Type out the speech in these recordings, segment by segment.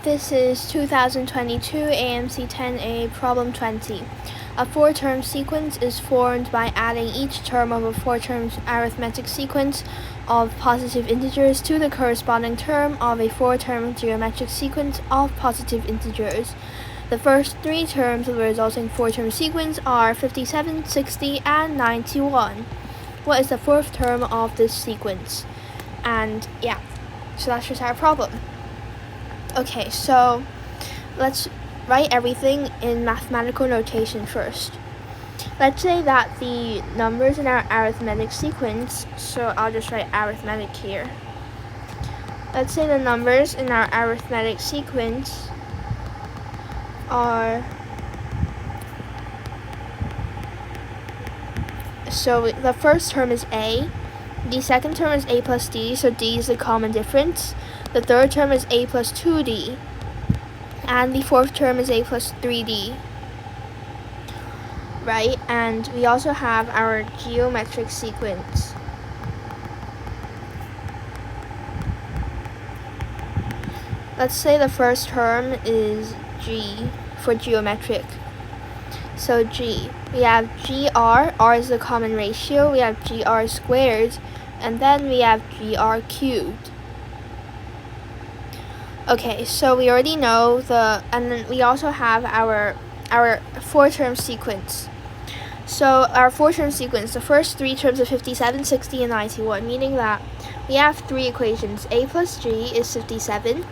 This is 2022 AMC 10A Problem 20. A four-term sequence is formed by adding each term of a four-term arithmetic sequence of positive integers to the corresponding term of a four-term geometric sequence of positive integers. The first three terms of the resulting four-term sequence are 57, 60, and 91. What is the fourth term of this sequence? And yeah, so that's just our problem. Okay, so let's write everything in mathematical notation first. Let's say that the numbers in our arithmetic sequence, so I'll just write arithmetic here. Let's say the numbers in our arithmetic sequence are, so the first term is a, the second term is a plus d, so d is the common difference. The third term is a plus 2d, and the fourth term is a plus 3d, right? And we also have our geometric sequence. Let's say the first term is g for geometric. So g, we have gr, r is the common ratio, we have gr squared, and then we have gr cubed. Okay, so we already know and then we also have our four-term sequence. So our four-term sequence, the first three terms are 57, 60, and 91, meaning that we have three equations. A plus g is 57,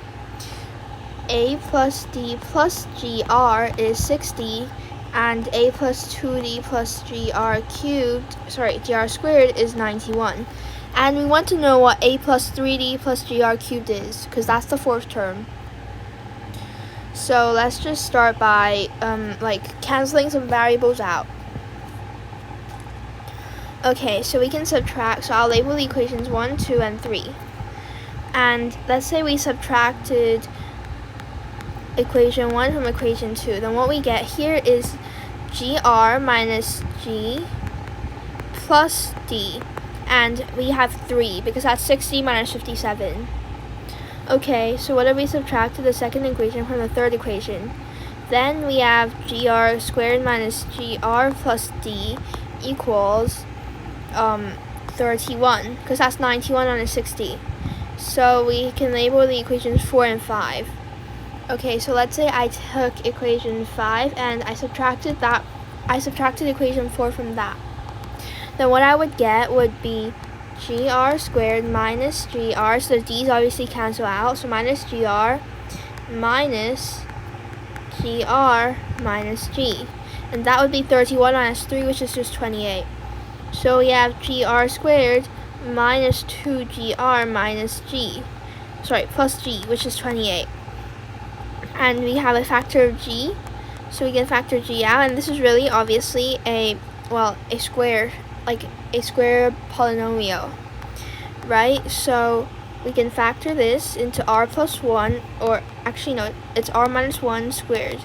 a plus d plus gr is 60, and a plus 2d plus gr squared is 91. And we want to know what a plus 3d plus gr cubed is, because that's the fourth term. So let's just start by canceling some variables out. Okay, so we can subtract, so I'll label the equations 1, 2, and 3. And let's say we subtracted equation 1 from equation 2. Then what we get here is gr minus g plus d. And we have 3 because that's 60 minus 57. Okay, so what if we subtracted the second equation from the third equation? Then we have gr squared minus gr plus d equals 31, because that's 91 minus 60. So we can label the equations 4 and 5. Okay, so let's say I took equation 5 and I subtracted equation 4 from that. Then what I would get would be gr squared minus gr, so the d's obviously cancel out, so minus gr minus g, and that would be 31 minus 3, which is just 28. So we have gr squared minus 2gr minus plus g, which is 28. And we have a factor of g, so we can factor g out, and this is really obviously a square polynomial, right? So we can factor this into r plus 1, or actually no, it's r minus 1 squared.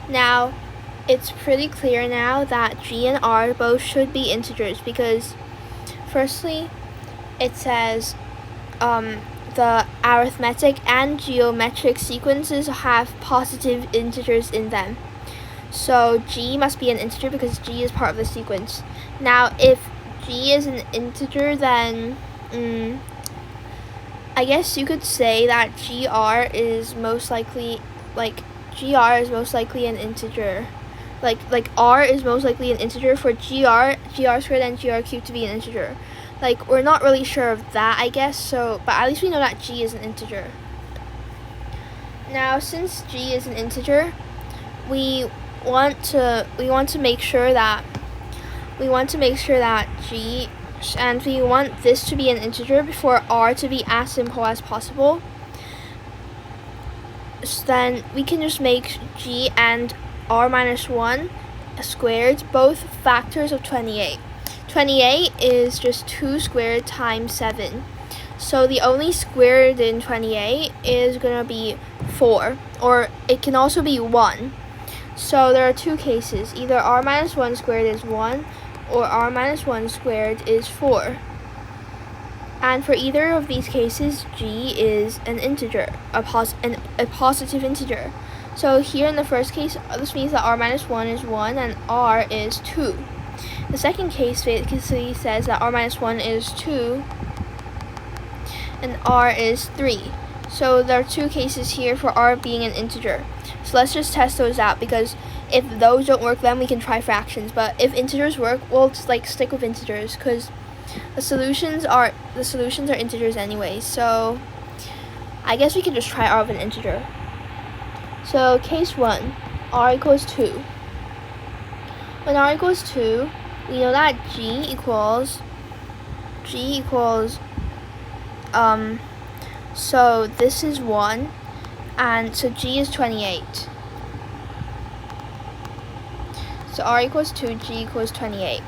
Now, it's pretty clear now that g and r both should be integers, because firstly, it says the arithmetic and geometric sequences have positive integers in them. So g must be an integer because g is part of the sequence. Now, if g is an integer, then I guess you could say that gr is most likely an integer. Like r is most likely an integer for gr squared and gr cubed to be an integer. Like, we're not really sure of that, I guess. So, but at least we know that g is an integer. Now, since g is an integer, we want to make sure that g, and we want this to be an integer for r to be as simple as possible. So then we can just make g and r minus 1 squared both factors of 28. 28 is just 2 squared times 7. So the only squared in 28 is going to be 4, or it can also be 1. So there are two cases, either r minus 1 squared is 1, or r minus 1 squared is 4. And for either of these cases, g is an integer, a positive integer. So here in the first case, this means that r minus 1 is 1 and r is 2. The second case basically says that r minus 1 is 2 and r is 3. So there are two cases here for r being an integer. So let's just test those out, because if those don't work, then we can try fractions. But if integers work, we'll just stick with integers, because the solutions are integers anyway. So I guess we can just try r of an integer. So case 1, r equals 2. When r equals 2, we know that g equals so this is 1, and so g is 28. So r equals 2, g equals 28.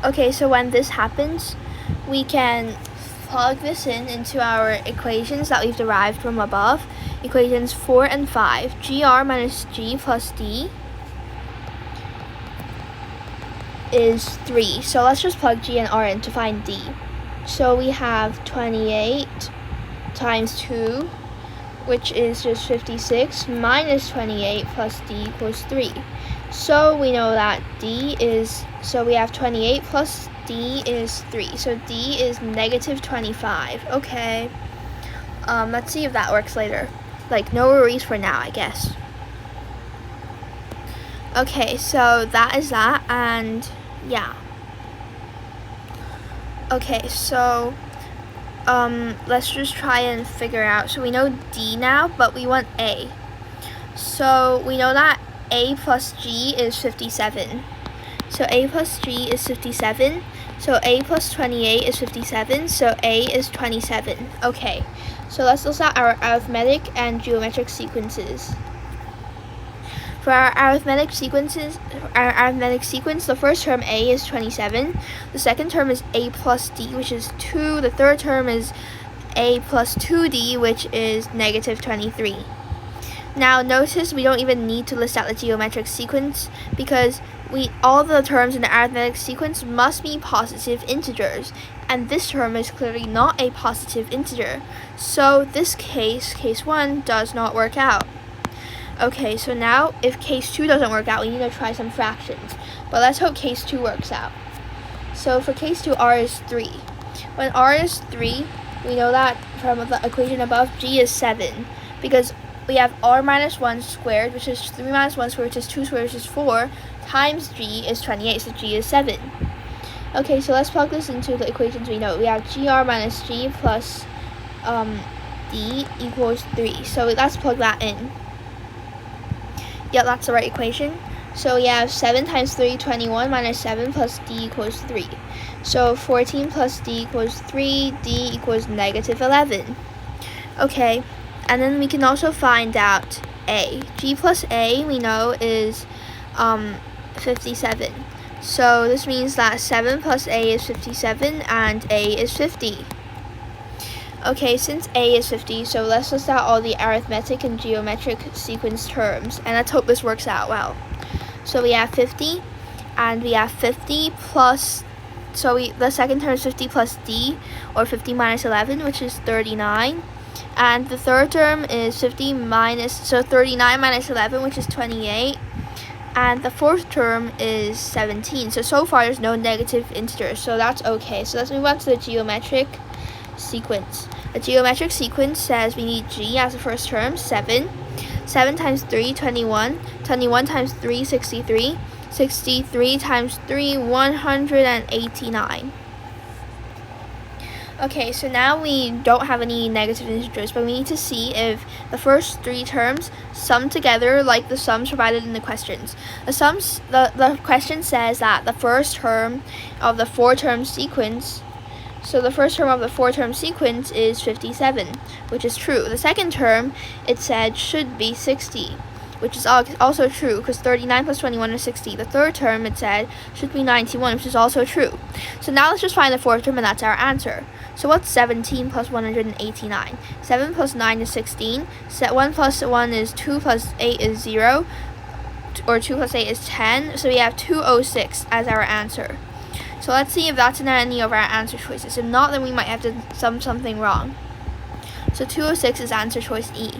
Okay, so when this happens, we can plug this into our equations that we've derived from above. Equations 4 and 5. gr minus g plus d is 3. So let's just plug g and r in to find d. So we have 28 times 2, which is just 56, minus 28 plus d equals 3. So we know that we have 28 plus d is 3. So d is negative 25. Okay. Let's see if that works later. No worries for now, I guess. Okay, so that is that, and yeah. Okay, so let's just try and figure out. So we know d now, but we want a. So we know that a plus g is 57. So a plus g is 57. So a plus 28 is 57. So a is 27. Okay, so let's look at our arithmetic and geometric sequences. For our arithmetic sequence, the first term a is 27. The second term is a plus d, which is 2. The third term is a plus 2d, which is negative 23. Now notice we don't even need to list out the geometric sequence, because all the terms in the arithmetic sequence must be positive integers, and this term is clearly not a positive integer. So this case 1, does not work out. Okay, so now if case 2 doesn't work out, we need to try some fractions. But let's hope case 2 works out. So for case 2, r is 3. When r is 3, we know that from the equation above, g is 7. Because we have r minus 1 squared, which is 3 minus 1 squared, which is 2 squared, which is 4, times g is 28, so g is 7. Okay, so let's plug this into the equations we know. We have gr minus g plus d equals 3. So let's plug that in. Yep, that's the right equation. So we have 7 times 3, 21, minus 7 plus d equals 3. So 14 plus d equals 3, d equals negative 11. Okay, and then we can also find out a. G plus a, we know, is 57. So this means that 7 plus a is 57, and a is 50. Okay, since a is 50, so let's list out all the arithmetic and geometric sequence terms, and let's hope this works out well. So we have 50, and we have 50 plus, the second term is 50 plus d, or 50 minus 11, which is 39. And the third term is 39 minus 11, which is 28. And the fourth term is 17. So far there's no negative integers, so that's okay. So let's move on to the geometric sequence. The geometric sequence says we need g as the first term, 7. 7 times 3, 21. 21 times 3, 63. 63 times 3, 189. Okay, so now we don't have any negative integers, but we need to see if the first 3 terms sum together like the sums provided in the questions. The question says that the first term of the 4-term sequence, is 57, which is true. The second term, it said, should be 60, which is also true, because 39 plus 21 is 60. The third term, it said, should be 91, which is also true. So now let's just find the fourth term, and that's our answer. So what's 17 plus 189? 7 plus 9 is 16. 1 plus 1 is 2 plus 8 is 0. Or 2 plus 8 is 10. So we have 206 as our answer. So let's see if that's in any of our answer choices. If not, then we might have to sum something wrong. So 206 is answer choice E.